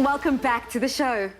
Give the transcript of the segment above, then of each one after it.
Welcome back to the show.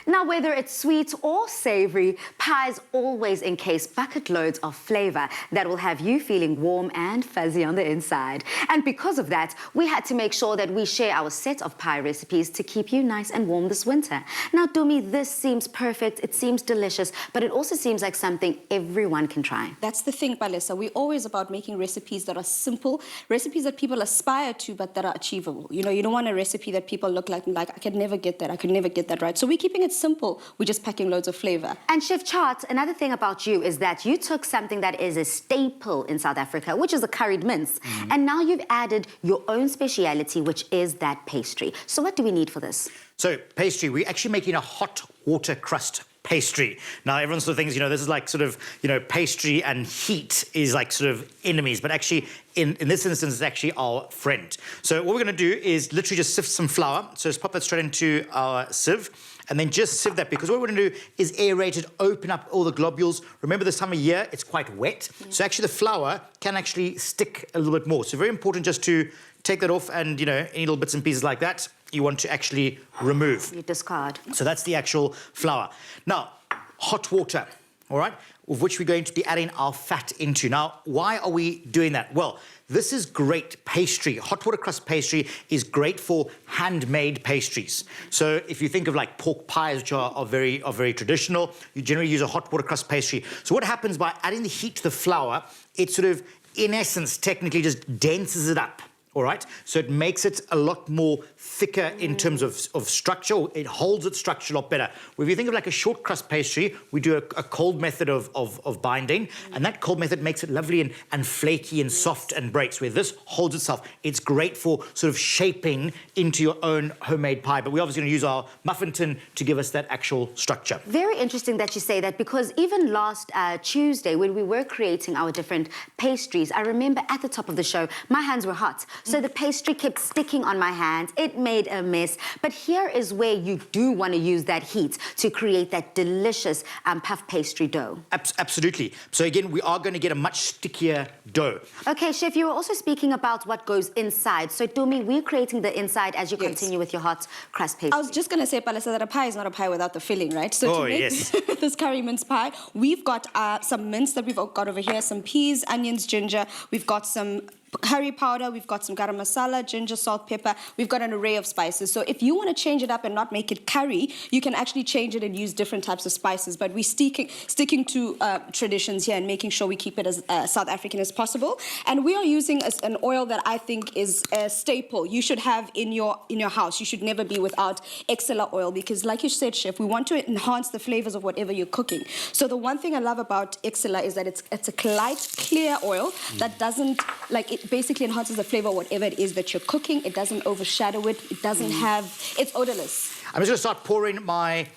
Now, whether it's sweet or savory, pies always encase bucket loads of flavor that will have you feeling warm and fuzzy on the inside. And because of that, we had to make sure that we share our set of pie recipes to keep you nice and warm this winter. Now, Dumi, this seems perfect, it seems delicious, but it also seems like something everyone can try. That's the thing, Palesa. We're always about making recipes that are simple, recipes that people aspire to, but that are achievable. You know, you don't want a recipe that people look like, I could never get that, I could never get that right. So we're keeping it simple. We're just packing loads of flavor. And Chef Chart, another thing about you is that you took something that is a staple in South Africa, which is a curried mince, and now you've added your own speciality, which is that pastry. So what do we need for this? So pastry, we're actually making a hot water crust pastry. Now, everyone sort of thinks, you know, this is like sort of, you know, pastry and heat is like sort of enemies, but actually in this instance, it's actually our friend. So what we're going to do is literally just sift some flour. So just pop that straight into our sieve and then just sieve that, because what we're going to do is aerate it, open up all the globules. Remember, this time of year, it's quite wet. So actually the flour can actually stick a little bit more. So very important just to take that off, and, you know, any little bits and pieces like that, you want to actually remove. You discard. So that's the actual flour. Now, hot water, all right, of which we're going to be adding our fat into. Now, why are we doing that? Well, this is great pastry. Hot water crust pastry is great for handmade pastries. So if you think of like pork pies, which are very traditional, you generally use a hot water crust pastry. So what happens by adding the heat to the flour, it sort of, in essence, technically just denses it up. All right, so it makes it a lot more thicker in terms of structure. It holds its structure a lot better. If you think of like a short crust pastry, we do a cold method of binding, and that cold method makes it lovely and flaky and soft and breaks, where this holds itself. It's great for sort of shaping into your own homemade pie, but we're obviously going to use our muffin tin to give us that actual structure. Very interesting that you say that, because even last Tuesday, when we were creating our different pastries, I remember at the top of the show, my hands were hot. So the pastry kept sticking on my hands. It made a mess. But here is where you do want to use that heat to create that delicious puff pastry dough. Absolutely. So again, we are going to get a much stickier dough. Okay, Chef, you were also speaking about what goes inside. So, Dumi, we're creating the inside as you continue with your hot crust pastry. I was just going to say, Palesa, that a pie is not a pie without the filling, right? So to make this curry mince pie, we've got some mince that we've got over here, some peas, onions, ginger. We've got some curry powder, we've got some garam masala, ginger, salt, pepper. We've got an array of spices. So if you want to change it up and not make it curry, you can actually change it and use different types of spices. But we're sticking to traditions here and making sure we keep it as South African as possible. And we are using an oil that I think is a staple you should have in your house. You should never be without EXCELLA oil, because, like you said, Chef, we want to enhance the flavors of whatever you're cooking. So the one thing I love about EXCELLA is that it's a light, clear oil that doesn't, like, it basically enhances the flavor of whatever it is that you're cooking. It doesn't overshadow it. It doesn't have, it's odorless. I'm just going to start pouring my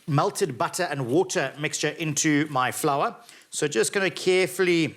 melted butter and water mixture into my flour. So just going to carefully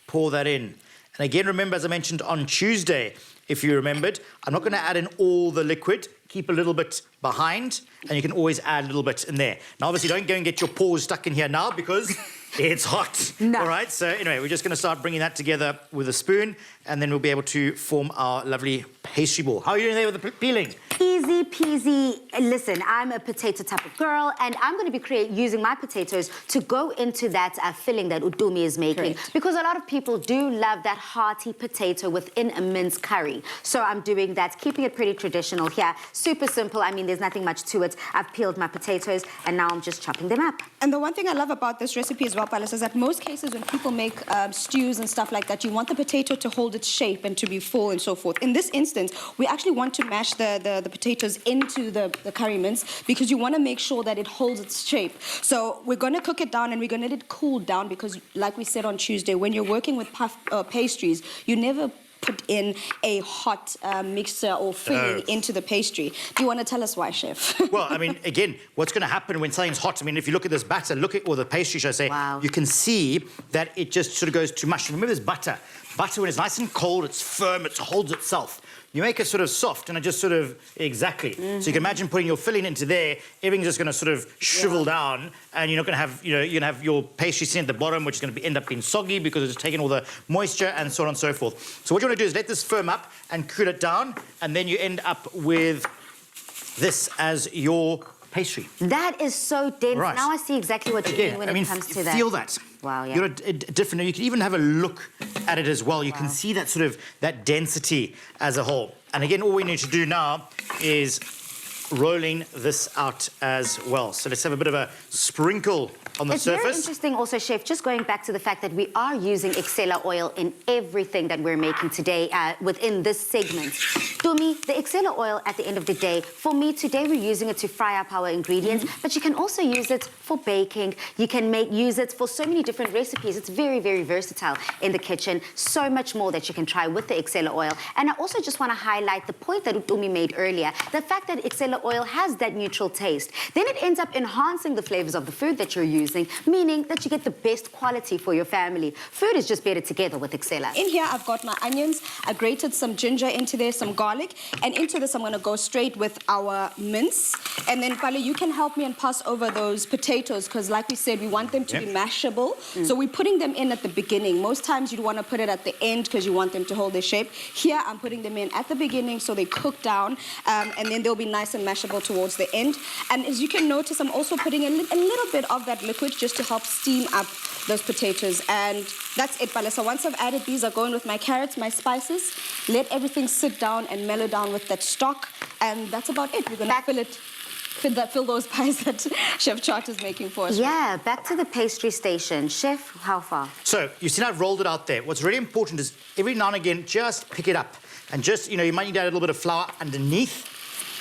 pour that in. And again, remember, as I mentioned on Tuesday, if you remembered, I'm not going to add in all the liquid. Keep a little bit behind, and you can always add a little bit in there. Now, obviously, don't go and get your paws stuck in here now, because it's hot. No. All right, so anyway, we're just going to start bringing that together with a spoon, and then we'll be able to form our lovely pastry ball. How are you doing there with the peeling? Easy peasy. Listen, I'm a potato type of girl, and I'm going to be using my potatoes to go into that filling that Udumi is making. Correct. Because a lot of people do love that hearty potato within a mince curry. So I'm doing that, keeping it pretty traditional here. Super simple. I mean, there's nothing much to it. I've peeled my potatoes, and now I'm just chopping them up. And the one thing I love about this recipe as well, Palesa, is that most cases when people make stews and stuff like that, you want the potato to hold its shape and to be full and so forth. In this instance, we actually want to mash the potatoes into the curry mince, because you want to make sure that it holds its shape. So we're going to cook it down, and we're going to let it cool down, because, like we said on Tuesday, when you're working with pastries, you never put in a hot mixer or filling into the pastry. Do you want to tell us why, Chef? Well, I mean, again, what's going to happen when something's hot? I mean, if you look at this batter, or the pastry, should I say, you can see that it just sort of goes to mush. Remember this butter. Butter, when it's nice and cold, it's firm, it holds itself. You make it sort of soft, and it just sort of, exactly. So you can imagine putting your filling into there, everything's just going to sort of shrivel down, and you're not going to have, you're going to have your pastry sitting at the bottom, which is going to end up being soggy because it's taking all the moisture and so on and so forth. So what you want to do is let this firm up and cool it down, and then you end up with this as your pastry. That is so dense. Right. Now I see exactly what you mean when it comes to that. Feel that. Wow, yeah. You're different. You can even have a look at it as well. You can see that sort of that density as a whole. And again, all we need to do now is rolling this out as well. So let's have a bit of a sprinkle on the surface. It's very interesting also, Chef, just going back to the fact that we are using EXCELLA oil in everything that we're making today within this segment. Tumi, the EXCELLA oil at the end of the day, for me today we're using it to fry up our ingredients, but you can also use it for baking. You can use it for so many different recipes. It's very, very versatile in the kitchen. So much more that you can try with the EXCELLA oil. And I also just want to highlight the point that Tumi made earlier, the fact that EXCELLA oil has that neutral taste. Then it ends up enhancing the flavors of the food that you're using, meaning that you get the best quality for your family. Food is just better together with EXCELLA. In here, I've got my onions. I grated some ginger into there, some garlic. And into this, I'm going to go straight with our mince. And then, Pale, you can help me and pass over those potatoes because, like we said, we want them to be mashable. So we're putting them in at the beginning. Most times, you'd want to put it at the end because you want them to hold their shape. Here, I'm putting them in at the beginning so they cook down. And then they'll be nice and mashable towards the end. And as you can notice, I'm also putting a little bit of that liquid just to help steam up those potatoes. And that's it, Pale. So once I've added these, I'm going with my carrots, my spices, let everything sit down and mellow down with that stock. And that's about it. We're going to fill those pies that Chef Chart is making for us. Yeah, back to the pastry station. Chef, how far? So, you see I've rolled it out there. What's really important is every now and again, just pick it up. And just, you might need to add a little bit of flour underneath.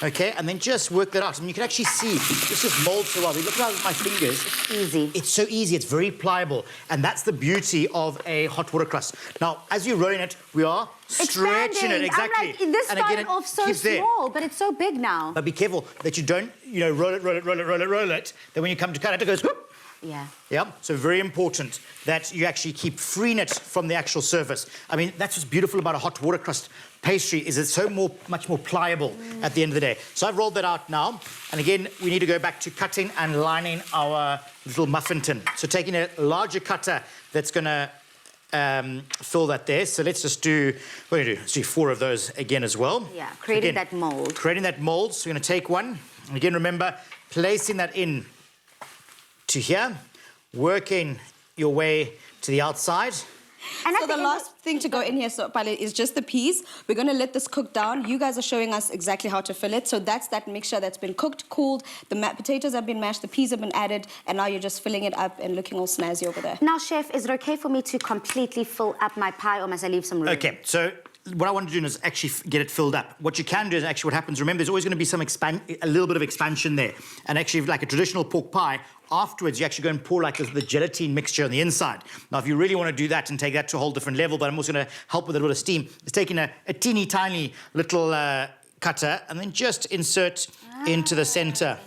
Okay, and then just work that out. And you can actually see, this just molds so well. Look at my fingers. It's easy. It's so easy, it's very pliable. And that's the beauty of a hot water crust. Now, as you're rolling it, we are stretching it, exactly. I'm like, this and started again, off so small, but it's so big now. But be careful that you don't, roll it. Then when you come to cut it, it goes, whoop. Yeah. Yeah, so very important that you actually keep freeing it from the actual surface. I mean, that's what's beautiful about a hot water crust pastry is it's so much more pliable at the end of the day. So I've rolled that out now. And again, we need to go back to cutting and lining our little muffin tin. So taking a larger cutter that's going to fill that there. So let's just do, what do you do? Let's do 4 of those again as well. Yeah, creating that mold. Creating that mold. So we're going to take one. And again, remember, placing that in to here, working your way to the outside. And so the last thing to go in here, so Pale, is just the peas. We're going to let this cook down. You guys are showing us exactly how to fill it. So that's that mixture that's been cooked, cooled. The potatoes have been mashed, the peas have been added, and now you're just filling it up and looking all snazzy over there. Now, Chef, is it okay for me to completely fill up my pie, or must I leave some room? Okay, so what I want to do is actually get it filled up. What you can do is actually what happens, remember, there's always going to be a little bit of expansion there. And actually, like a traditional pork pie, afterwards, you actually go and pour like the gelatine mixture on the inside. Now, if you really want to do that and take that to a whole different level, but I'm also going to help with a little bit of steam, is taking a teeny tiny little cutter and then just insert into the center.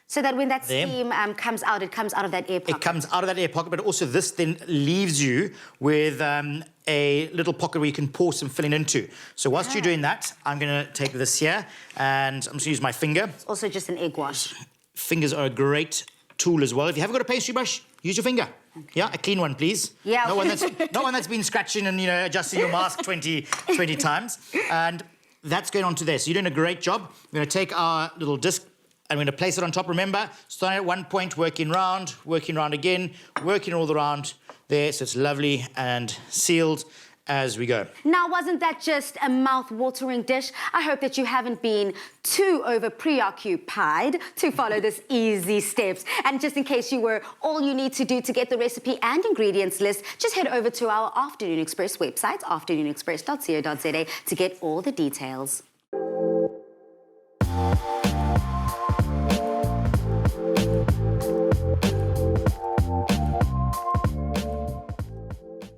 So that when that steam comes out, it comes out of that air pocket. It comes out of that air pocket, but also this then leaves you with a little pocket where you can pour some filling into. So whilst you're doing that, I'm going to take this here and I'm just going to use my finger. It's also just an egg wash. Fingers are a great tool as well. If you haven't got a pastry brush, use your finger. Okay. Yeah, a clean one, please. Yeah. No one that's been scratching and adjusting your mask 20 times. And that's going on to there. So you're doing a great job. We're going to take our little disc and we're going to place it on top. Remember, starting at one point, working round again, working all around there, so it's lovely and sealed as we go. Now, wasn't that just a mouth-watering dish? I hope that you haven't been too preoccupied to follow this easy steps. And just in case you were, all you need to do to get the recipe and ingredients list, just head over to our Afternoon Express website, afternoonexpress.co.za, to get all the details.